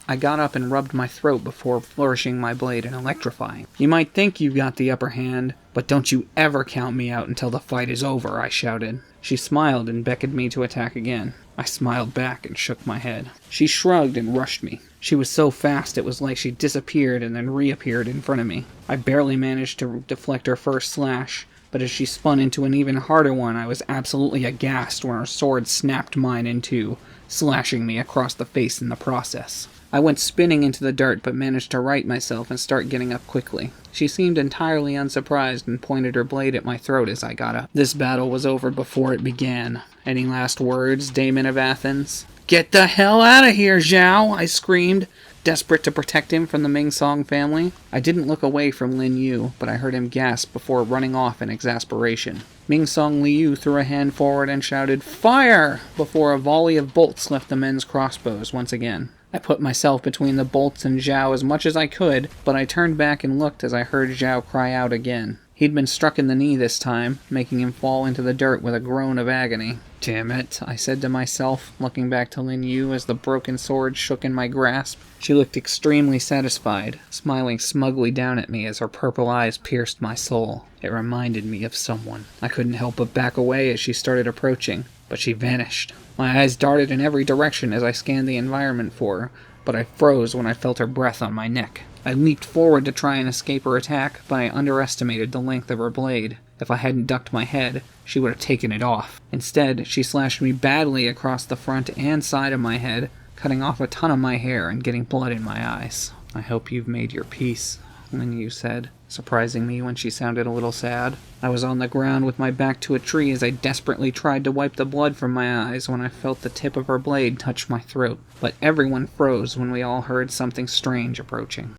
I got up and rubbed my throat before flourishing my blade and electrifying. "You might think you've got the upper hand, but don't you ever count me out until the fight is over," I shouted. She smiled and beckoned me to attack again. I smiled back and shook my head. She shrugged and rushed me. She was so fast it was like she disappeared and then reappeared in front of me. I barely managed to deflect her first slash, but as she spun into an even harder one, I was absolutely aghast when her sword snapped mine in two, slashing me across the face in the process. I went spinning into the dirt, but managed to right myself and start getting up quickly. She seemed entirely unsurprised and pointed her blade at my throat as I got up. This battle was over before it began. Any last words, Damon of Athens? "Get the hell out of here, Zhao!" I screamed, desperate to protect him from the Ming Song family. I didn't look away from Lin Yu, but I heard him gasp before running off in exasperation. Ming Song Liu threw a hand forward and shouted, "Fire!" before a volley of bolts left the men's crossbows once again. I put myself between the bolts and Zhao as much as I could, but I turned back and looked as I heard Zhao cry out again. He'd been struck in the knee this time, making him fall into the dirt with a groan of agony. "Damn it," I said to myself, looking back to Lin Yu as the broken sword shook in my grasp. She looked extremely satisfied, smiling smugly down at me as her purple eyes pierced my soul. It reminded me of someone. I couldn't help but back away as she started approaching, but she vanished. My eyes darted in every direction as I scanned the environment for her, but I froze when I felt her breath on my neck. I leaped forward to try and escape her attack, but I underestimated the length of her blade. If I hadn't ducked my head, she would have taken it off. Instead, she slashed me badly across the front and side of my head, cutting off a ton of my hair and getting blood in my eyes. "I hope you've made your peace," Lin Yu said, surprising me when she sounded a little sad. I was on the ground with my back to a tree as I desperately tried to wipe the blood from my eyes when I felt the tip of her blade touch my throat. But everyone froze when we all heard something strange approaching.